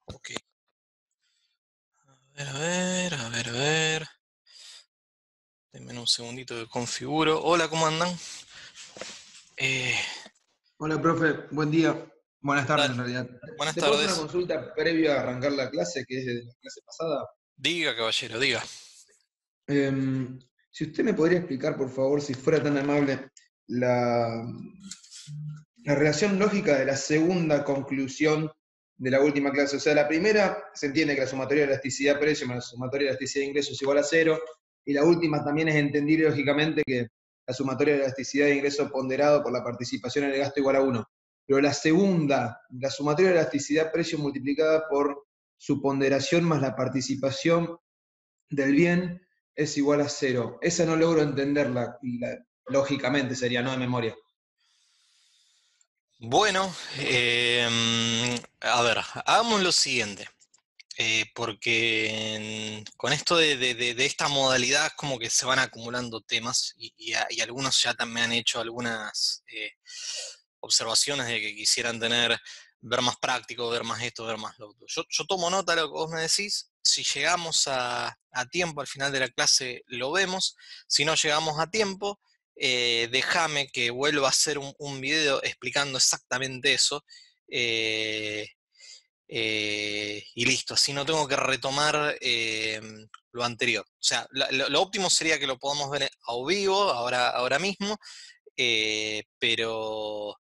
Ok. A ver. Denme un segundito que configuro. Hola, ¿cómo andan? Eh, Hola, profe, buen día. Buenas tardes, Dale. en realidad. Buenas ¿Te puedo hacer una tardes. consulta previa a arrancar la clase, que es de la clase pasada? Diga, caballero, diga. Si usted me podría explicar, por favor, si fuera tan amable, la, la relación lógica de la segunda conclusión de la última clase. O sea, la primera se entiende que la sumatoria de elasticidad-precio más la sumatoria de elasticidad-ingreso es igual a cero, y la última también es entendible lógicamente que la sumatoria de elasticidad de ingreso ponderado por la participación en el gasto igual a uno. Pero la segunda, la sumatoria de elasticidad-precio multiplicada por su ponderación más la participación del bien es igual a cero. Esa no logro entenderla, lógicamente sería, no de memoria. Bueno, a ver, hagamos lo siguiente. Porque con esto de esta modalidad como que se van acumulando temas y algunos ya también han hecho algunas observaciones de que quisieran ver más práctico, ver más esto, ver más lo otro. Yo tomo nota de lo que vos me decís. Si llegamos a tiempo al final de la clase lo vemos. Si no llegamos a tiempo, déjame que vuelva a hacer un video explicando exactamente eso. Eh, y listo, así no tengo que retomar lo anterior. O sea, lo óptimo sería que lo podamos ver a vivo ahora mismo, pero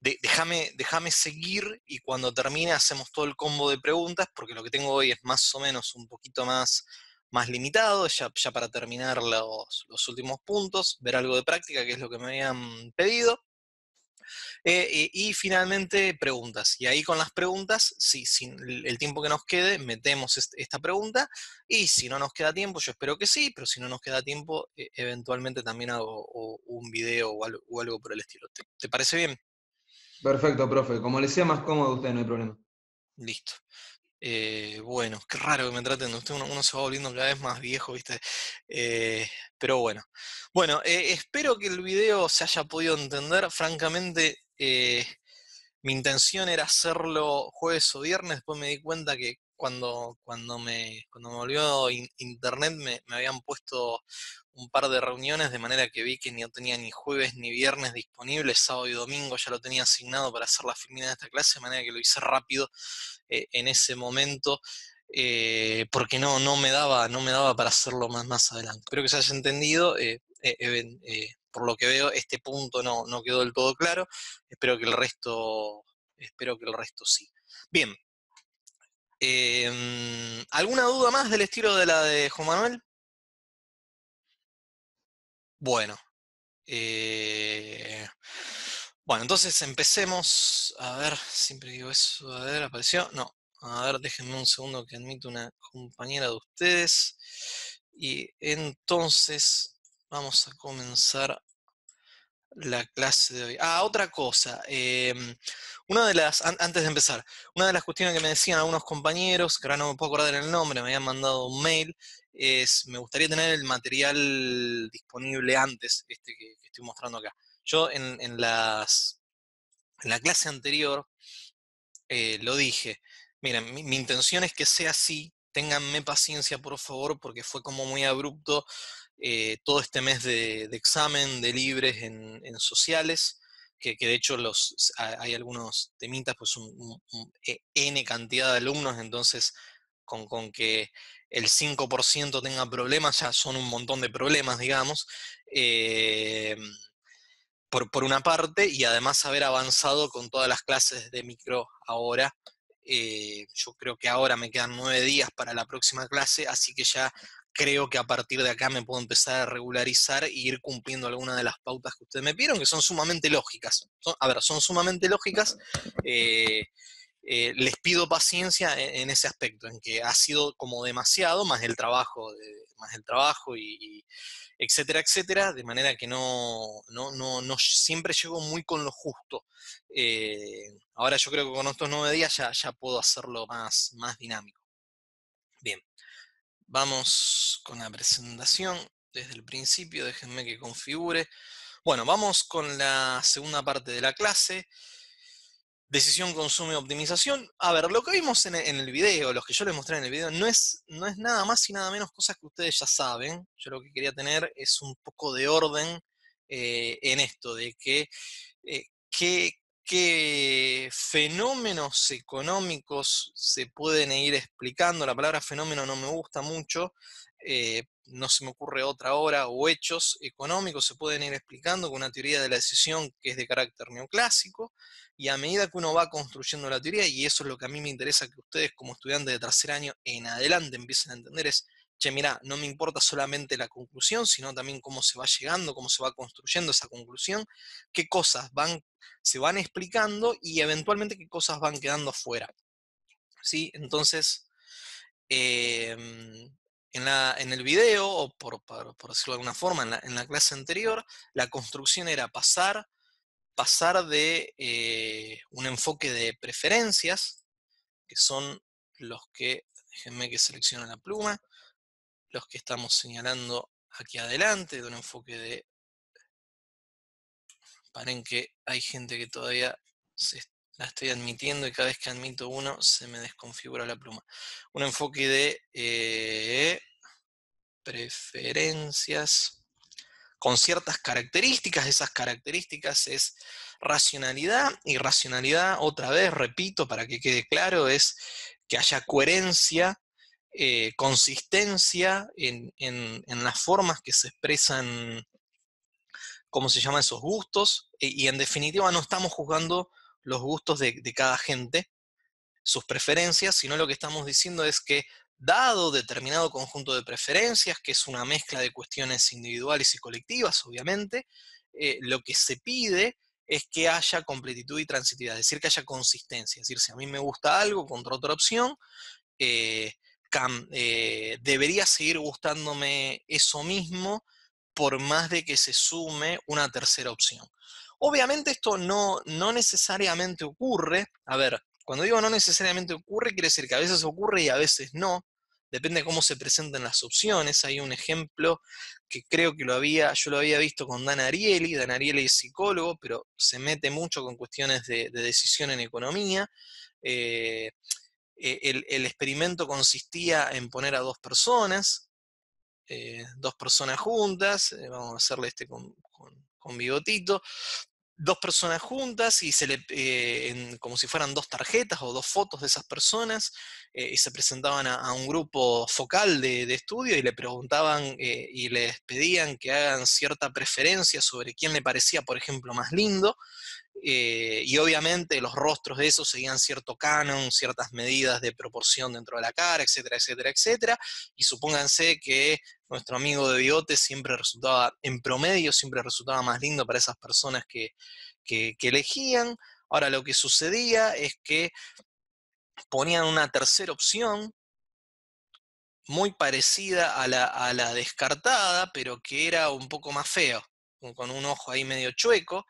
déjame seguir y cuando termine hacemos todo el combo de preguntas, porque lo que tengo hoy es más o menos un poquito más limitado, ya para terminar los últimos puntos, ver algo de práctica, que es lo que me habían pedido. Y finalmente, preguntas. Y ahí con las preguntas, si el tiempo que nos quede, metemos esta pregunta. Y si no nos queda tiempo, yo espero que sí, pero si no nos queda tiempo, eventualmente también hago un video o algo por el estilo. ¿Te parece bien? Perfecto, profe. Como le sea más cómodo a usted, no hay problema. Listo. Bueno, qué raro que me traten de usted, uno se va volviendo cada vez más viejo, ¿viste? Pero bueno. Bueno, espero que el video se haya podido entender. Francamente, mi intención era hacerlo jueves o viernes, después me di cuenta que cuando me volvió internet me habían puesto un par de reuniones, de manera que vi que no tenía ni jueves ni viernes disponibles, sábado y domingo ya lo tenía asignado para hacer la filmina de esta clase, de manera que lo hice rápido en ese momento, porque no me daba para hacerlo más adelante. Espero que se haya entendido. Por lo que veo, este punto no quedó del todo claro. Espero que el resto, espero que el resto sí. Bien. ¿Alguna duda más del estilo de la de Juan Manuel? Bueno. eh, bueno, entonces empecemos. A ver, siempre digo eso. A ver, ¿apareció? No. A ver, déjenme un segundo que admito una compañera de ustedes. Y entonces vamos a comenzar la clase de hoy. Ah, otra cosa. Antes de empezar, una de las cuestiones que me decían algunos compañeros, que ahora no me puedo acordar el nombre, me habían mandado un mail, me gustaría tener el material disponible antes, que estoy mostrando acá. Yo en la clase anterior lo dije. Miren, mi intención es que sea así. Ténganme paciencia, por favor, porque fue como muy abrupto todo este mes de examen de libres en sociales, que de hecho hay algunos temitas, pues N cantidad de alumnos, entonces con que el 5% tenga problemas, ya son un montón de problemas, digamos. Eh, por una parte, y además haber avanzado con todas las clases de micro ahora. Yo creo que ahora me quedan 9 días para la próxima clase, así que ya creo que a partir de acá me puedo empezar a regularizar e ir cumpliendo algunas de las pautas que ustedes me pidieron, que son sumamente lógicas. Son sumamente lógicas. eh, Les pido paciencia en ese aspecto, en que ha sido como demasiado, más el trabajo y etcétera, etcétera, de manera que no siempre llego muy con lo justo. Ahora yo creo que con estos 9 días ya puedo hacerlo más dinámico. Bien, vamos con la presentación desde el principio, déjenme que configure. Bueno, vamos con la segunda parte de la clase. Decisión, consumo y optimización. A ver, lo que vimos en el video, los que yo les mostré en el video, no es nada más y nada menos cosas que ustedes ya saben. Yo lo que quería tener es un poco de orden en esto, de que eh, qué, qué fenómenos económicos se pueden ir explicando. La palabra fenómeno no me gusta mucho, no se me ocurre otra ahora, o hechos económicos se pueden ir explicando con una teoría de la decisión que es de carácter neoclásico, y a medida que uno va construyendo la teoría, y eso es lo que a mí me interesa que ustedes como estudiantes de tercer año en adelante empiecen a entender, es, che, mirá, no me importa solamente la conclusión, sino también cómo se va llegando, cómo se va construyendo esa conclusión, qué cosas se van explicando y eventualmente qué cosas van quedando fuera. ¿Sí? Entonces, en el video, o por decirlo de alguna forma, en la clase anterior, la construcción era pasar de un enfoque de preferencias, que son los que, déjenme que seleccione la pluma, los que estamos señalando aquí adelante, de un enfoque de, paren que hay gente que todavía la estoy admitiendo y cada vez que admito uno se me desconfigura la pluma. Un enfoque de preferencias con ciertas características. Esas características es racionalidad, y racionalidad, otra vez, repito, para que quede claro, es que haya coherencia, consistencia en las formas que se expresan, cómo se llaman esos gustos, y en definitiva no estamos juzgando los gustos de cada gente, sus preferencias, sino lo que estamos diciendo es que dado determinado conjunto de preferencias, que es una mezcla de cuestiones individuales y colectivas, obviamente, lo que se pide es que haya completitud y transitividad, es decir, que haya consistencia, es decir, si a mí me gusta algo contra otra opción, eh, debería seguir gustándome eso mismo por más de que se sume una tercera opción. Obviamente esto no necesariamente ocurre. A ver, cuando digo no necesariamente ocurre, quiere decir que a veces ocurre y a veces no. Depende de cómo se presenten las opciones. Hay un ejemplo que creo que yo lo había visto con Dan Ariely. Dan Ariely es psicólogo, pero se mete mucho con cuestiones de decisión en economía. Eh, el experimento consistía en poner a dos personas juntas, vamos a hacerle con bigotito, dos personas juntas y como si fueran dos tarjetas o dos fotos de esas personas, y se presentaban a un grupo focal de estudio y le preguntaban y les pedían que hagan cierta preferencia sobre quién le parecía, por ejemplo, más lindo. Y obviamente los rostros de esos seguían cierto canon, ciertas medidas de proporción dentro de la cara, etcétera, etcétera, etcétera. Y supónganse que nuestro amigo de bigote siempre resultaba, en promedio, siempre resultaba más lindo para esas personas que elegían. Ahora, lo que sucedía es que ponían una tercera opción muy parecida a la descartada, pero que era un poco más feo, con un ojo ahí medio chueco.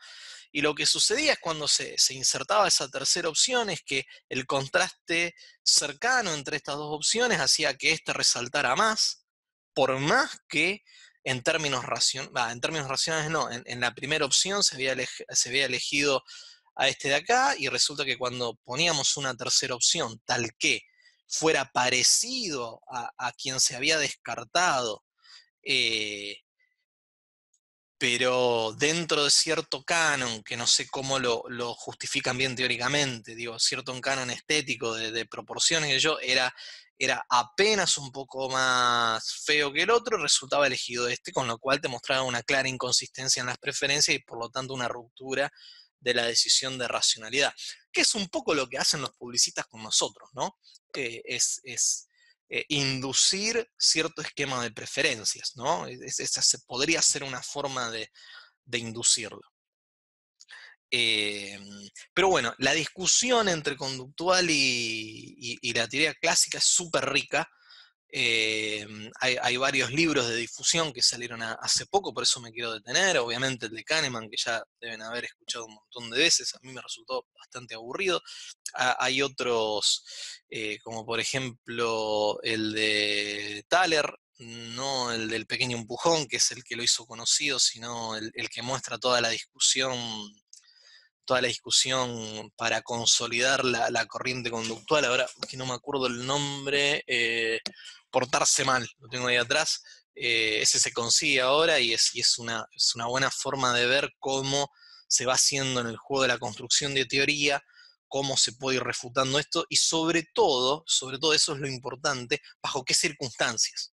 Y lo que sucedía es cuando se insertaba esa tercera opción es que el contraste cercano entre estas dos opciones hacía que éste resaltara más, por más que en términos racionales no, en la primera opción se había elegido a este de acá, y resulta que cuando poníamos una tercera opción tal que fuera parecido a quien se había descartado, eh, pero dentro de cierto canon, que no sé cómo lo justifican bien teóricamente, digo, cierto canon estético de proporciones, que era apenas un poco más feo que el otro, resultaba elegido este, con lo cual te mostraba una clara inconsistencia en las preferencias y por lo tanto una ruptura de la decisión de racionalidad, que es un poco lo que hacen los publicistas con nosotros, ¿no? Inducir cierto esquema de preferencias, ¿no? Esa podría ser una forma de inducirlo. Eh, pero bueno, la discusión entre conductual y la teoría clásica es súper rica. Hay varios libros de difusión que salieron hace poco, por eso me quiero detener. Obviamente el de Kahneman, que ya deben haber escuchado un montón de veces, a mí me resultó bastante aburrido. Hay otros, como por ejemplo el de Thaler, no el del pequeño empujón, que es el que lo hizo conocido, sino el que muestra toda la discusión para consolidar la corriente conductual, ahora que no me acuerdo el nombre, portarse mal, lo tengo ahí atrás, ese se consigue ahora y es una buena forma de ver cómo se va haciendo en el juego de la construcción de teoría, cómo se puede ir refutando esto y sobre todo eso es lo importante, bajo qué circunstancias.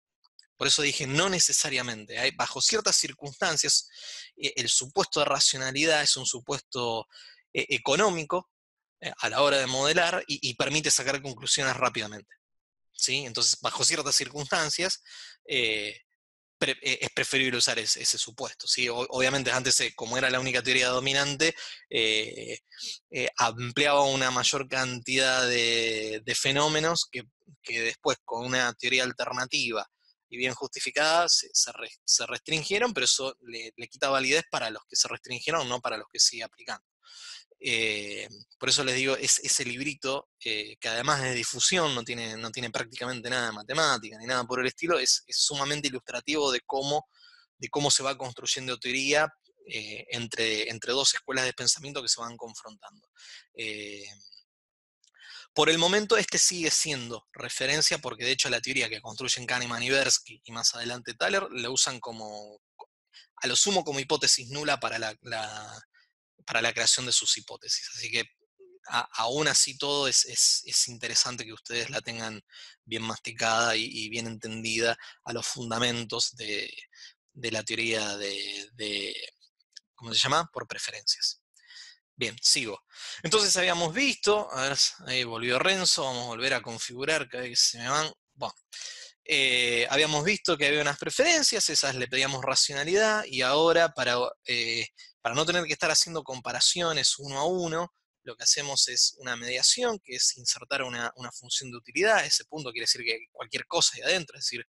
Por eso dije, no necesariamente. Bajo ciertas circunstancias, el supuesto de racionalidad es un supuesto económico a la hora de modelar y permite sacar conclusiones rápidamente. ¿Sí? Entonces, bajo ciertas circunstancias, eh, es preferible usar ese supuesto. ¿Sí? Obviamente, antes, como era la única teoría dominante, eh, ampliaba una mayor cantidad de fenómenos que después, con una teoría alternativa y bien justificada, se restringieron, pero eso le quita validez para los que se restringieron, no para los que sigue aplicando. Eh, por eso les digo, ese librito, que además de difusión, no tiene prácticamente nada de matemática ni nada por el estilo, es sumamente ilustrativo de cómo se va construyendo teoría entre dos escuelas de pensamiento que se van confrontando. Eh, por el momento, este sigue siendo referencia, porque de hecho la teoría que construyen Kahneman y Tversky y más adelante Thaler la usan como, a lo sumo, como hipótesis nula para la creación de sus hipótesis. Así que aún así todo es interesante que ustedes la tengan bien masticada y bien entendida a los fundamentos de la teoría ¿cómo se llama? Por preferencias. Bien, sigo. Entonces habíamos visto, a ver, ahí volvió Renzo, vamos a volver a configurar cada vez que se me van. Bueno, habíamos visto que había unas preferencias, esas le pedíamos racionalidad, y ahora para no tener que estar haciendo comparaciones uno a uno, lo que hacemos es una mediación, que es insertar una función de utilidad. Ese punto quiere decir que cualquier cosa ahí adentro, es decir,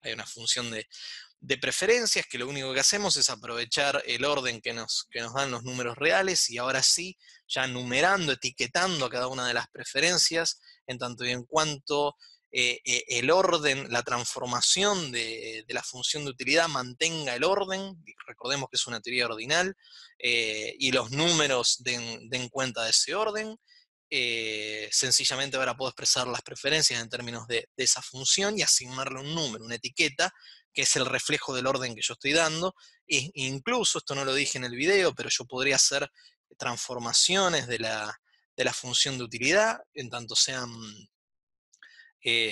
hay una función de preferencias, que lo único que hacemos es aprovechar el orden que nos dan los números reales, y ahora sí, ya numerando, etiquetando a cada una de las preferencias, en tanto y en cuanto el orden, la transformación de la función de utilidad mantenga el orden. Recordemos que es una teoría ordinal, y los números den cuenta de ese orden. Sencillamente ahora puedo expresar las preferencias en términos de esa función y asignarle un número, una etiqueta, que es el reflejo del orden que yo estoy dando. Incluso, esto no lo dije en el video, pero yo podría hacer transformaciones de la función de utilidad, en tanto sean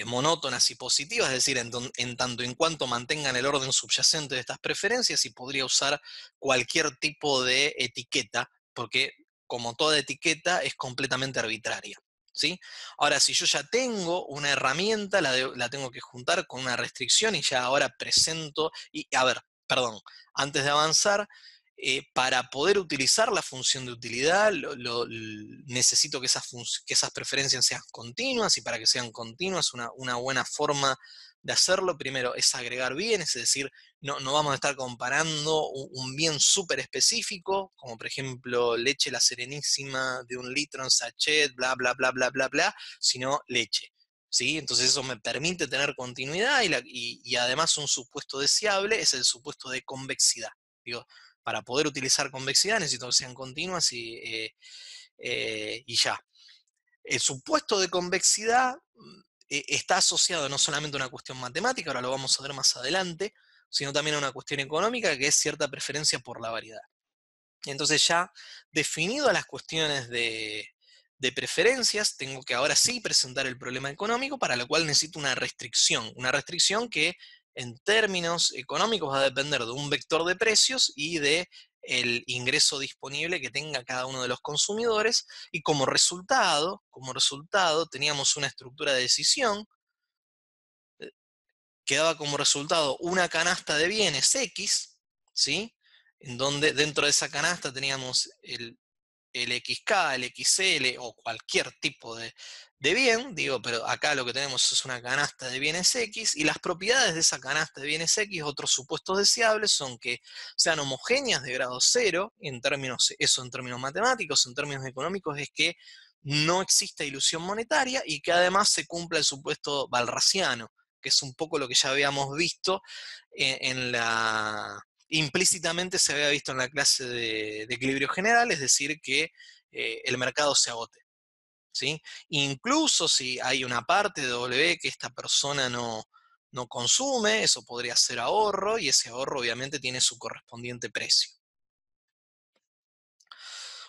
monótonas y positivas, es decir, en tanto en cuanto mantengan el orden subyacente de estas preferencias, y podría usar cualquier tipo de etiqueta, porque como toda etiqueta es completamente arbitraria. ¿Sí? Ahora, si yo ya tengo una herramienta, la tengo que juntar con una restricción, y ya ahora presento, y a ver, perdón, antes de avanzar, para poder utilizar la función de utilidad, necesito que esas preferencias sean continuas, y para que sean continuas, una buena forma de hacerlo, primero, es agregar bienes, es decir, no vamos a estar comparando un bien súper específico, como por ejemplo leche La Serenísima de 1 litro en sachet, bla, bla, bla, bla, bla, bla, sino leche. ¿Sí? Entonces eso me permite tener continuidad, y además un supuesto deseable es el supuesto de convexidad. Digo, para poder utilizar convexidad necesito que sean continuas y ya. El supuesto de convexidad está asociado no solamente a una cuestión matemática, ahora lo vamos a ver más adelante, sino también a una cuestión económica, que es cierta preferencia por la variedad. Entonces, ya definido las cuestiones de preferencias, tengo que ahora sí presentar el problema económico, para lo cual necesito una restricción que en términos económicos va a depender de un vector de precios y de el ingreso disponible que tenga cada uno de los consumidores, y como resultado teníamos una estructura de decisión que daba como resultado una canasta de bienes X, ¿sí? En donde dentro de esa canasta teníamos el XK, el XL o cualquier tipo de bien, digo, pero acá lo que tenemos es una canasta de bienes X, y las propiedades de esa canasta de bienes X, otros supuestos deseables, son que sean homogéneas de grado cero, eso en términos matemáticos. En términos económicos es que no exista ilusión monetaria, y que además se cumpla el supuesto balraciano, que es un poco lo que ya habíamos visto en implícitamente se había visto en la clase de equilibrio general, es decir, que el mercado se agote, ¿sí? Incluso si hay una parte de W que esta persona no consume, eso podría ser ahorro, y ese ahorro obviamente tiene su correspondiente precio.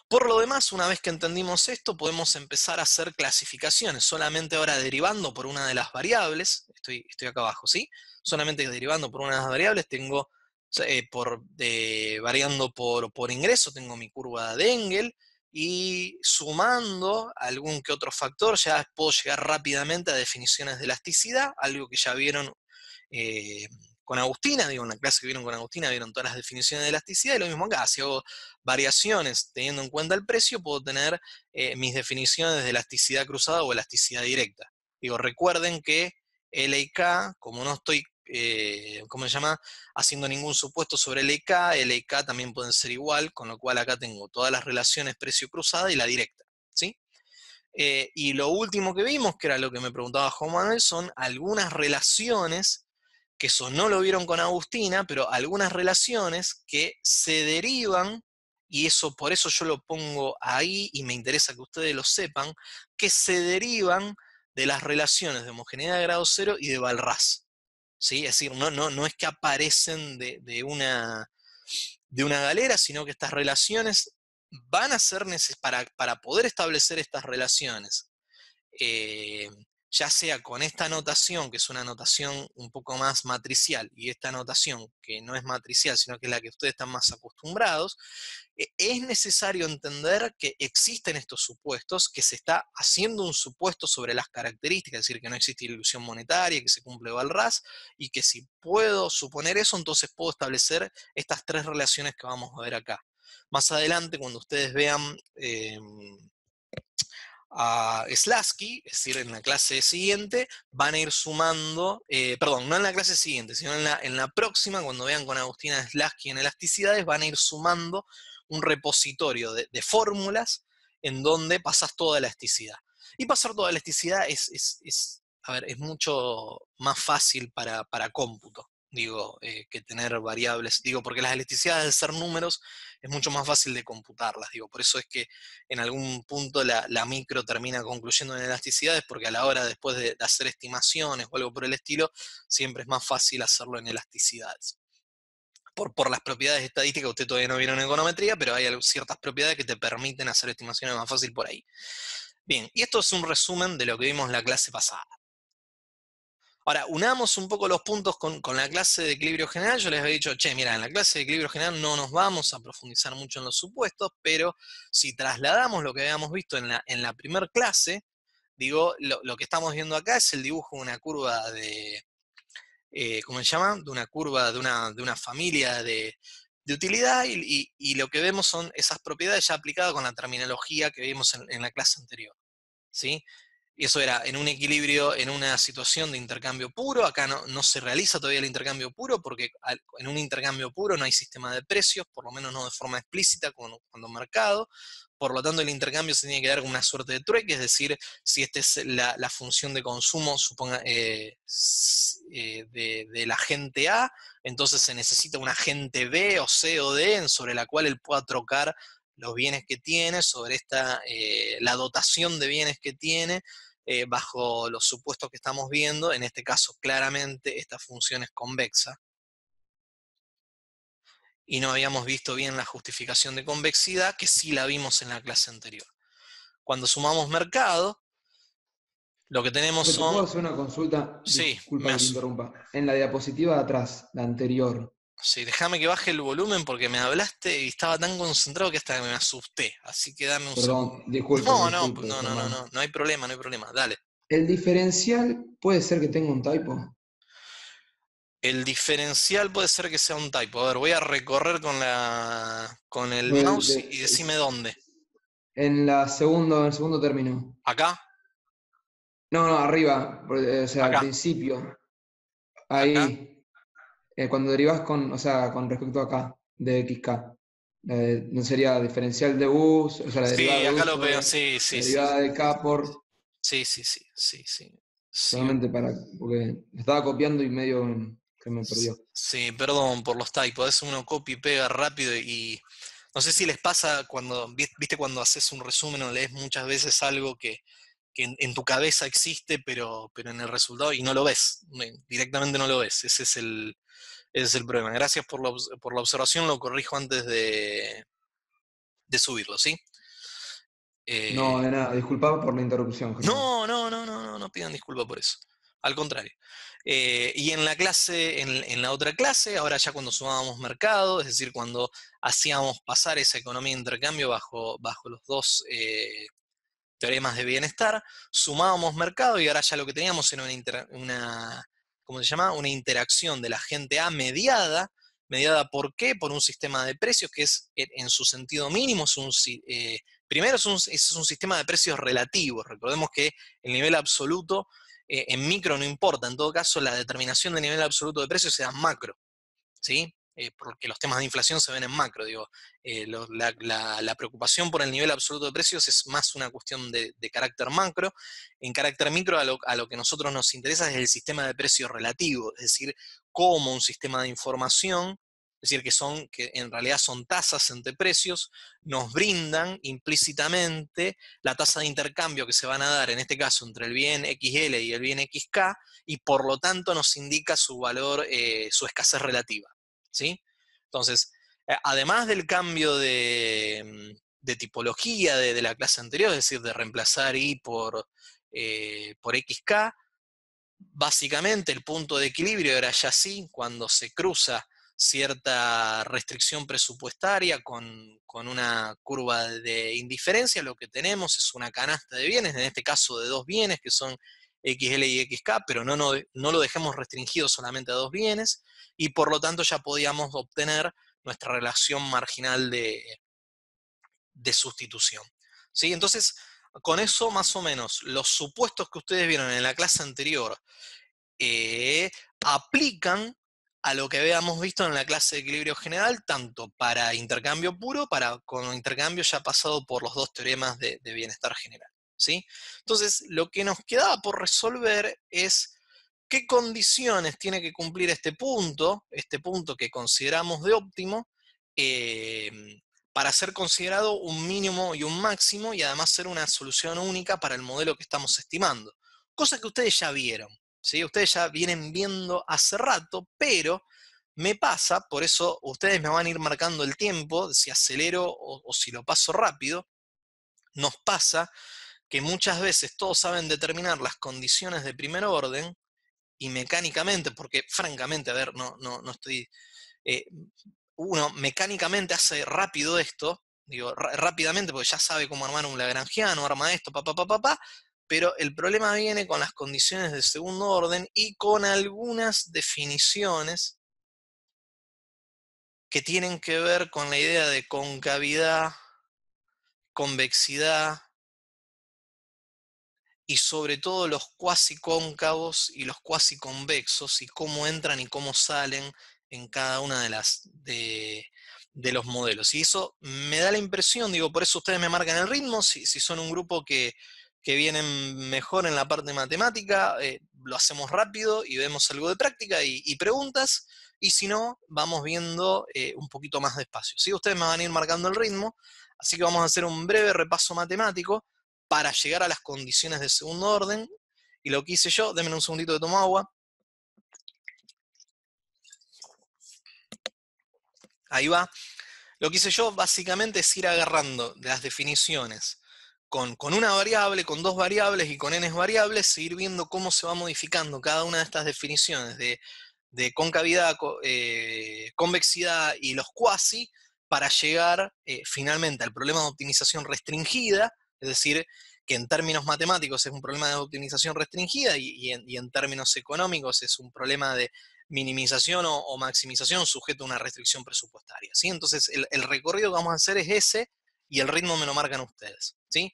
Por lo demás, una vez que entendimos esto, podemos empezar a hacer clasificaciones, solamente ahora derivando por una de las variables, estoy acá abajo, ¿sí? Solamente derivando por una de las variables, tengo, variando por ingreso, tengo mi curva de Engel, y sumando algún que otro factor, ya puedo llegar rápidamente a definiciones de elasticidad, algo que ya vieron con Agustina, digo, en la clase que vieron con Agustina, vieron todas las definiciones de elasticidad, y lo mismo acá, si hago variaciones teniendo en cuenta el precio, puedo tener mis definiciones de elasticidad cruzada o elasticidad directa. Digo, recuerden que L y K, como no estoy, ¿cómo se llama?, haciendo ningún supuesto sobre L y K también pueden ser igual, con lo cual acá tengo todas las relaciones precio cruzada y la directa, ¿sí? Y lo último que vimos, que era lo que me preguntaba Juan Manuel, son algunas relaciones, que eso no lo vieron con Agustina, pero algunas relaciones que se derivan, y eso por eso yo lo pongo ahí y me interesa que ustedes lo sepan, que se derivan de las relaciones de homogeneidad de grado cero y de Walras, ¿sí? Es decir, no es que aparecen de una galera, sino que estas relaciones van a ser necesarias para poder establecer estas relaciones, eh, ya sea con esta notación, que es una notación un poco más matricial, y esta notación que no es matricial, sino que es la que ustedes están más acostumbrados, es necesario entender que existen estos supuestos, que se está haciendo un supuesto sobre las características, es decir, que no existe ilusión monetaria, que se cumple Walras, y que si puedo suponer eso, entonces puedo establecer estas tres relaciones que vamos a ver acá. Más adelante, cuando ustedes vean a Slasky, es decir, en la clase siguiente, van a ir sumando, perdón, no en la clase siguiente, sino en la próxima, cuando vean con Agustina Slasky en elasticidades, van a ir sumando un repositorio de fórmulas en donde pasas toda elasticidad. Y pasar toda elasticidad a ver, es mucho más fácil para cómputo, digo, que tener variables, digo, porque las elasticidades de ser números es mucho más fácil de computarlas, digo, por eso es que en algún punto la micro termina concluyendo en elasticidades, porque a la hora después de hacer estimaciones o algo por el estilo, siempre es más fácil hacerlo en elasticidades. Por las propiedades estadísticas, usted todavía no vieron en econometría, pero hay ciertas propiedades que te permiten hacer estimaciones más fácil por ahí. Bien, y esto es un resumen de lo que vimos en la clase pasada. Ahora, unamos un poco los puntos con la clase de equilibrio general. Yo les había dicho, che, mira, en la clase de equilibrio general no nos vamos a profundizar mucho en los supuestos, pero si trasladamos lo que habíamos visto en la primera clase, digo, lo que estamos viendo acá es el dibujo de una curva ¿cómo se llama? De una curva de una familia de utilidad, y lo que vemos son esas propiedades ya aplicadas con la terminología que vimos en la clase anterior, ¿sí? Y eso era en un equilibrio, en una situación de intercambio puro. Acá no se realiza todavía el intercambio puro, porque en un intercambio puro no hay sistema de precios, por lo menos no de forma explícita cuando mercado. Por lo tanto, el intercambio se tiene que dar con una suerte de trueque, es decir, si esta es la función de consumo, suponga, del agente A, entonces se necesita un agente B o C o D sobre la cual él pueda trocar los bienes que tiene, sobre la dotación de bienes que tiene, bajo los supuestos que estamos viendo. En este caso, claramente, esta función es convexa. Y no habíamos visto bien la justificación de convexidad, que sí la vimos en la clase anterior. Cuando sumamos mercado, lo que tenemos ¿Te puedo son... hacer una consulta? Sí, Disculpa que te interrumpa. En la diapositiva de atrás, la anterior. sí, déjame que baje el volumen porque me hablaste y estaba tan concentrado que hasta me asusté. Así que dame un segundo. Perdón, disculpe, No, disculpe, Germán. no hay problema, no hay problema. Dale. ¿El diferencial puede ser que tenga un typo? El diferencial puede ser que sea un typo. A ver, voy a recorrer con el El mouse de- y decime dónde. en en el segundo término. ¿Acá? No, no, arriba, o sea, al ¿Acá? principio. ¿Acá? Ahí, cuando derivas o sea, con respecto a acá, de XK. No sería diferencial de U, o sea, la derivada Sí, de U acá lo veo. sobre Sí, la sí, sí. derivada de K por, Sí, sí, sí, sí, sí. Sí, solamente porque estaba copiando y medio se me perdió. sí, perdón por los typos. Es uno copia y pega rápido y No sé si les pasa cuando, viste, cuando haces un resumen o lees muchas veces algo que en tu cabeza existe, pero en el resultado, y no lo ves, directamente no lo ves. Ese es el problema. Gracias por la observación, lo corrijo antes de subirlo, ¿sí? No, Eh, de nada, disculpa por la interrupción, Germán. no, no, no, no, no, no pidan disculpa por eso. Al contrario. Y en la clase, en la otra clase, ahora ya cuando sumábamos mercado, es decir, cuando hacíamos pasar esa economía de intercambio bajo los dos teoremas de bienestar, sumábamos mercado y ahora ya lo que teníamos era ¿cómo se llama? Una interacción de la gente A mediada ¿por qué? Por un sistema de precios que es, en su sentido mínimo, primero es un sistema de precios relativos. Recordemos que el nivel absoluto en micro no importa, en todo caso la determinación del nivel absoluto de precios se da en macro. ¿Sí? Porque los temas de inflación se ven en macro, digo. La preocupación por el nivel absoluto de precios es más una cuestión de carácter macro. En carácter micro, a lo que a nosotros nos interesa es el sistema de precios relativo, es decir, cómo un sistema de información, es decir, que en realidad son tasas entre precios, nos brindan implícitamente la tasa de intercambio que se van a dar, en este caso, entre el bien XL y el bien XK, y por lo tanto nos indica su valor, su escasez relativa. ¿Sí? Entonces, además del cambio de tipología de la clase anterior, es decir, de reemplazar I por XK, básicamente el punto de equilibrio era ya sí cuando se cruza cierta restricción presupuestaria con una curva de indiferencia, lo que tenemos es una canasta de bienes, en este caso de dos bienes que son XL y XK, pero no lo dejemos restringido solamente a dos bienes, y por lo tanto ya podíamos obtener nuestra relación marginal de sustitución. ¿Sí? Entonces, con eso más o menos, los supuestos que ustedes vieron en la clase anterior eh, aplican a lo que habíamos visto en la clase de equilibrio general, tanto para intercambio puro, para con intercambio ya pasado por los dos teoremas de bienestar general. ¿Sí? Entonces, lo que nos quedaba por resolver es qué condiciones tiene que cumplir este punto que consideramos de óptimo, eh, para ser considerado un mínimo y un máximo y además ser una solución única para el modelo que estamos estimando. Cosa que ustedes ya vieron. ¿Sí? Ustedes ya vienen viendo hace rato, pero me pasa, por eso ustedes me van a ir marcando el tiempo, si acelero o si lo paso rápido, nos pasa que muchas veces todos saben determinar las condiciones de primer orden y mecánicamente, porque francamente, a ver, no estoy... eh, uno mecánicamente hace rápido esto, digo, rápidamente porque ya sabe cómo armar un lagrangiano, arma esto, pero el problema viene con las condiciones de segundo orden y con algunas definiciones que tienen que ver con la idea de concavidad, convexidad y sobre todo los cuasi cóncavos y los cuasi convexos y cómo entran y cómo salen en cada una de los modelos. Y eso me da la impresión, digo, por eso ustedes me marcan el ritmo, si son un grupo que vienen mejor en la parte matemática, lo hacemos rápido y vemos algo de práctica y preguntas, y si no, vamos viendo un poquito más despacio. ¿Sí? Ustedes me van a ir marcando el ritmo, así que vamos a hacer un breve repaso matemático para llegar a las condiciones de segundo orden. Y lo que hice yo, denme un segundito de tomo agua. Ahí va. Lo que hice yo básicamente es ir agarrando las definiciones con una variable, con dos variables y con n variables, e ir viendo cómo se va modificando cada una de estas definiciones de concavidad, convexidad y los cuasi para llegar finalmente al problema de optimización restringida, es decir, que en términos matemáticos es un problema de optimización restringida y en términos económicos es un problema de minimización o maximización sujeto a una restricción presupuestaria. ¿Sí? Entonces, el recorrido que vamos a hacer es ese y el ritmo me lo marcan ustedes. ¿Sí?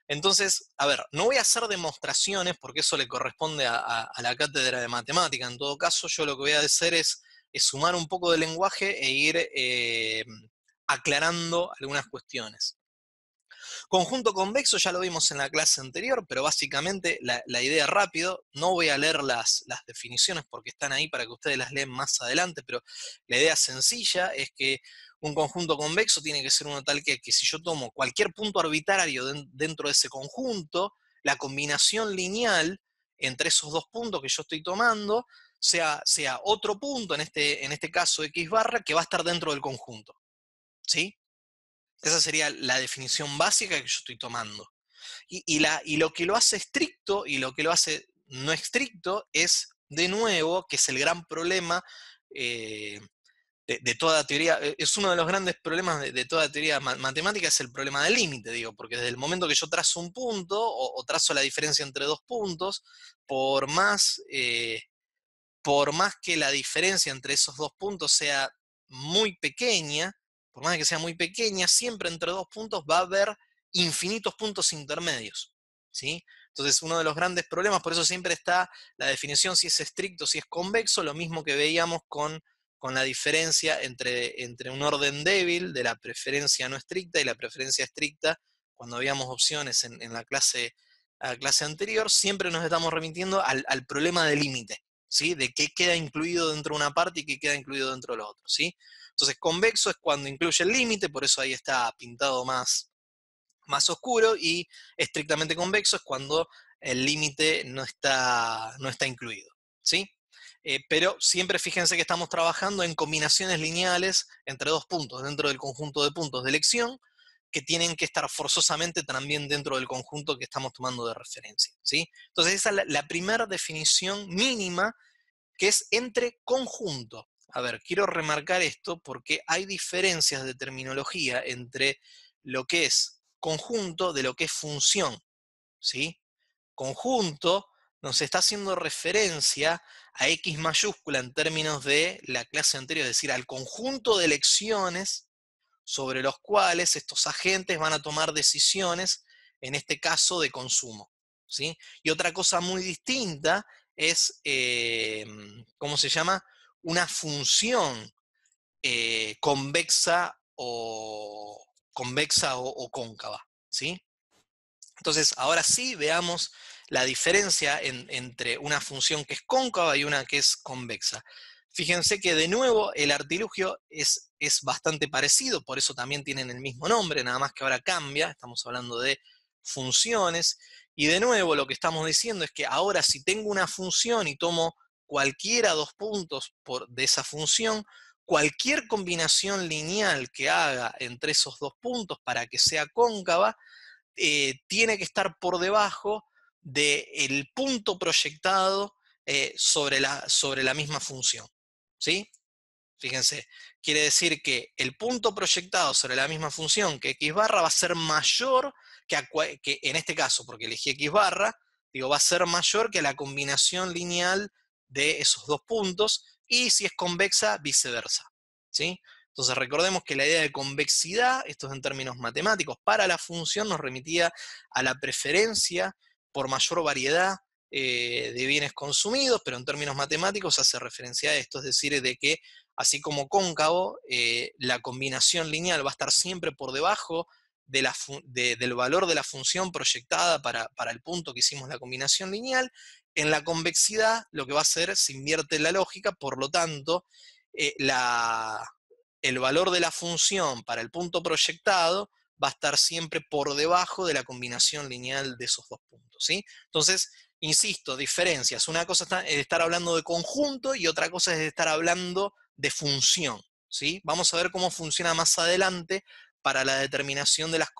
Entonces, a ver, no voy a hacer demostraciones porque eso le corresponde a la cátedra de matemática. En todo caso, yo lo que voy a hacer es sumar un poco de lenguaje e ir aclarando algunas cuestiones. Conjunto convexo ya lo vimos en la clase anterior, pero básicamente la idea rápido, no voy a leer las definiciones porque están ahí para que ustedes las lean más adelante, pero la idea sencilla es que Un conjunto convexo tiene que ser uno tal que si yo tomo cualquier punto arbitrario dentro de ese conjunto, la combinación lineal entre esos dos puntos que yo estoy tomando sea otro punto, en este caso x barra, que va a estar dentro del conjunto. ¿Sí? Esa sería la definición básica que yo estoy tomando. Y lo que lo hace estricto y lo que lo hace no estricto es, de nuevo, que es el gran problema eh, de toda teoría, es uno de los grandes problemas de toda teoría matemática, es el problema del límite, digo, porque desde el momento que yo trazo un punto o trazo la diferencia entre dos puntos, por más, por más que la diferencia entre esos dos puntos sea muy pequeña, por más que sea muy pequeña, siempre entre dos puntos va a haber infinitos puntos intermedios, ¿sí? Entonces, uno de los grandes problemas, por eso siempre está la definición si es estricto, si es convexo, lo mismo que veíamos con la diferencia entre un orden débil de la preferencia no estricta y la preferencia estricta, cuando habíamos opciones en la clase anterior, siempre nos estamos remitiendo al problema del límite. ¿Sí? De qué queda incluido dentro de una parte y qué queda incluido dentro de la otra, ¿sí? Entonces, convexo es cuando incluye el límite, por eso ahí está pintado más oscuro, y estrictamente convexo es cuando el límite no está incluido, ¿sí? Pero siempre fíjense que estamos trabajando en combinaciones lineales entre dos puntos, dentro del conjunto de puntos de elección, que tienen que estar forzosamente también dentro del conjunto que estamos tomando de referencia, ¿sí? Entonces esa es la primera definición mínima, que es entre conjunto. A ver, quiero remarcar esto porque hay diferencias de terminología entre lo que es conjunto de lo que es función, ¿sí? Conjunto nos está haciendo referencia a X mayúscula en términos de la clase anterior, es decir, al conjunto de elecciones sobre los cuales estos agentes van a tomar decisiones, en este caso de consumo, ¿sí? Y otra cosa muy distinta es, ¿cómo se llama? Una función convexa o cóncava, ¿sí? Entonces, ahora sí veamos la diferencia entre una función que es cóncava y una que es convexa. Fíjense que de nuevo el artilugio es bastante parecido, por eso también tienen el mismo nombre, nada más que ahora cambia, estamos hablando de funciones, y de nuevo lo que estamos diciendo es que ahora si tengo una función y tomo cualquiera dos puntos de esa función, cualquier combinación lineal que haga entre esos dos puntos para que sea cóncava, tiene que estar por debajo del punto proyectado sobre la misma función, ¿sí? Fíjense, quiere decir que el punto proyectado sobre la misma función que x barra va a ser mayor que en este caso, porque elegí x barra, digo, va a ser mayor que la combinación lineal de esos dos puntos, y si es convexa, viceversa, ¿sí? Entonces recordemos que la idea de convexidad, esto es en términos matemáticos, para la función nos remitía a la preferencia por mayor variedad de bienes consumidos, pero en términos matemáticos hace referencia a esto, es decir, de que así como cóncavo, la combinación lineal va a estar siempre por debajo del valor de la función proyectada para el punto que hicimos la combinación lineal. En la convexidad lo que va a hacer se invierte la lógica, por lo tanto, eh, la, el valor de la función para el punto proyectado va a estar siempre por debajo de la combinación lineal de esos dos puntos, ¿sí? Entonces, insisto, diferencias. Una cosa es estar hablando de conjunto y otra cosa es estar hablando de función, ¿sí? Vamos a ver cómo funciona más adelante para la determinación de las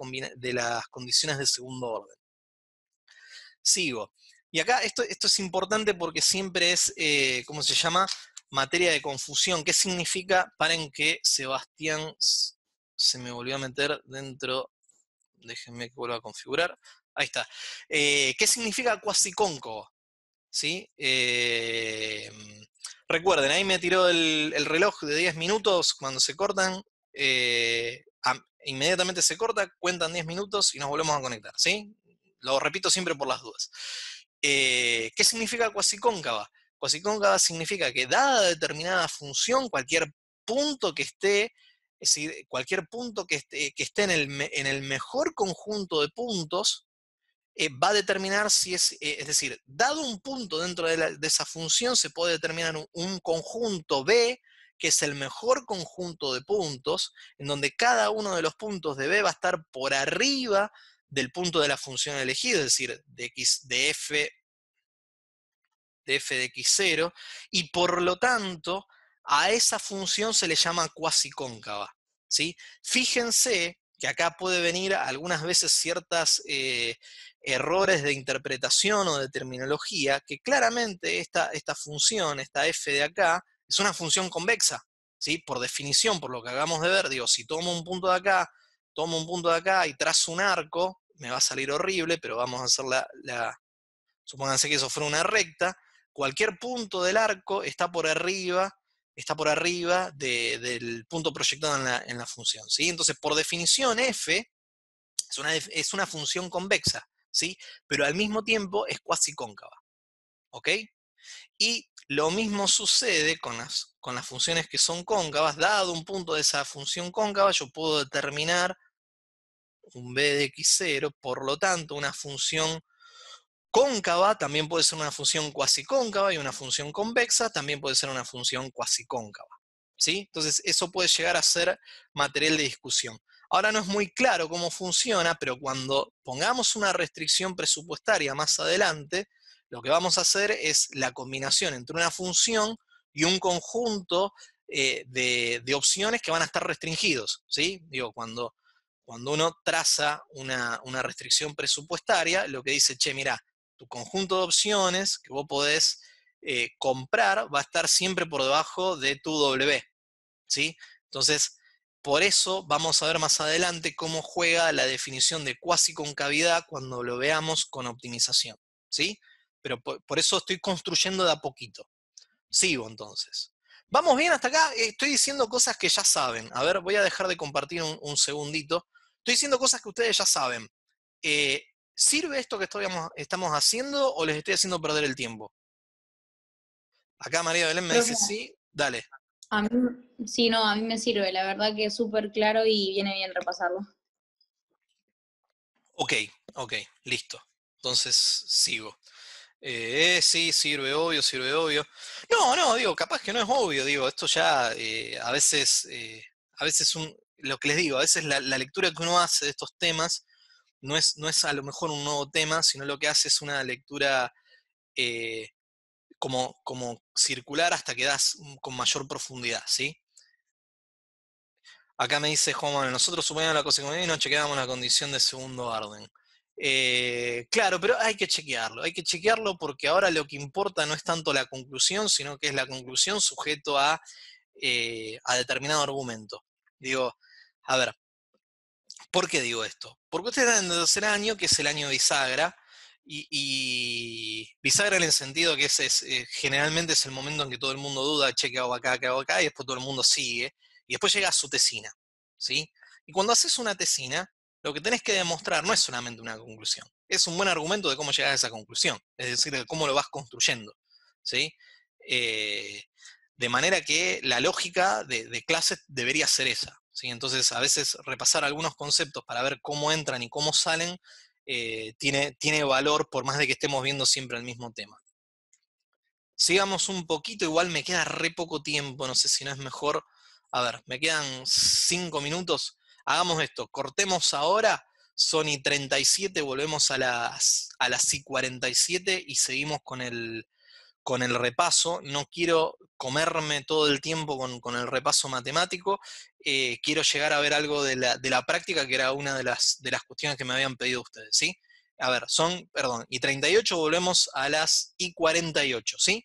condiciones de segundo orden. Sigo. Y acá esto es importante porque siempre es, ¿cómo se llama? Materia de confusión. ¿Qué significa? Paren que Sebastián se me volvió a meter dentro. Déjenme que vuelva a configurar. Ahí está. ¿Qué significa cuasicóncavo? ¿Sí? Recuerden, ahí me tiró el reloj de 10 minutos. Cuando se cortan, inmediatamente se corta, cuentan 10 minutos y nos volvemos a conectar, ¿sí? Lo repito siempre por las dudas. ¿Qué significa cuasicóncava? Cuasicóncava significa que dada determinada función, cualquier punto que esté, es decir, cualquier punto que esté en el mejor conjunto de puntos, va a determinar si es decir, dado un punto dentro de esa función, se puede determinar un conjunto B que es el mejor conjunto de puntos, en donde cada uno de los puntos de B va a estar por arriba del punto de la función elegida, es decir, de f de x0, y por lo tanto a esa función se le llama cuasicóncava, ¿sí? Fíjense que acá puede venir algunas veces ciertas errores de interpretación o de terminología, que claramente esta función, esta f de acá, es una función convexa, ¿sí? Por definición, por lo que acabamos de ver, digo, si tomo un punto de acá, tomo un punto de acá y trazo un arco, me va a salir horrible, pero vamos a hacer supónganse que eso fuera una recta, cualquier punto del arco está por arriba del punto proyectado en la función, ¿sí? Entonces, por definición, f es una función convexa, ¿sí? Pero al mismo tiempo es cuasicóncava, ¿ok? Y lo mismo sucede con las funciones que son cóncavas. Dado un punto de esa función cóncava, yo puedo determinar un b de x0, por lo tanto, una función cóncava también puede ser una función cuasicóncava, y una función convexa también puede ser una función cuasicóncava, ¿sí? Entonces eso puede llegar a ser material de discusión. Ahora no es muy claro cómo funciona, pero cuando pongamos una restricción presupuestaria más adelante, lo que vamos a hacer es la combinación entre una función y un conjunto de opciones que van a estar restringidos, ¿sí? Digo, cuando uno traza una restricción presupuestaria, lo que dice, che, mira, tu conjunto de opciones que vos podés comprar va a estar siempre por debajo de tu W, ¿sí? Entonces, por eso vamos a ver más adelante cómo juega la definición de cuasiconcavidad cuando lo veamos con optimización, ¿sí? Pero por eso estoy construyendo de a poquito. Sigo entonces. ¿Vamos bien hasta acá? Estoy diciendo cosas que ya saben. A ver, voy a dejar de compartir un segundito. Estoy diciendo cosas que ustedes ya saben. Eh, ¿Sirve esto que estamos haciendo o les estoy haciendo perder el tiempo? Acá María Belén me Profe, dice sí, dale. a mí, sí, no, a mí me sirve, la verdad que es súper claro y viene bien repasarlo. Ok, ok, listo. Entonces sigo. Sí, sirve obvio, sirve obvio. No, digo, capaz que no es obvio, digo, esto ya a veces lo que les digo, a veces la lectura que uno hace de estos temas no es a lo mejor un nuevo tema, sino lo que hace es una lectura eh, como circular hasta que das con mayor profundidad, ¿sí? Acá me dice Juan Manuel, nosotros suponíamos la cosa y no chequeábamos la condición de segundo orden. Claro, pero hay que chequearlo porque ahora lo que importa no es tanto la conclusión, sino que es la conclusión sujeto a determinado argumento. Digo, a ver, ¿por qué digo esto? Porque ustedes están en el tercer año, que es el año bisagra, y bisagra en el sentido que generalmente es el momento en que todo el mundo duda, che, qué hago acá, y después todo el mundo sigue, y después llega a su tesina, ¿sí? Y cuando haces una tesina, lo que tenés que demostrar no es solamente una conclusión, es un buen argumento de cómo llegar a esa conclusión, es decir, de cómo lo vas construyendo, ¿sí? Eh, de manera que la lógica de clase debería ser esa, ¿sí? Entonces, a veces repasar algunos conceptos para ver cómo entran y cómo salen tiene valor, por más de que estemos viendo siempre el mismo tema. Sigamos un poquito, igual me queda re poco tiempo, no sé si no es mejor. A ver, me quedan 5 minutos. Hagamos esto, cortemos ahora, son y 37, volvemos a las y 47 y seguimos con el repaso. No quiero comerme todo el tiempo con el repaso matemático, quiero llegar a ver algo de la práctica, que era una de las cuestiones que me habían pedido ustedes, ¿sí? A ver, y 38 volvemos a las y 48, ¿sí?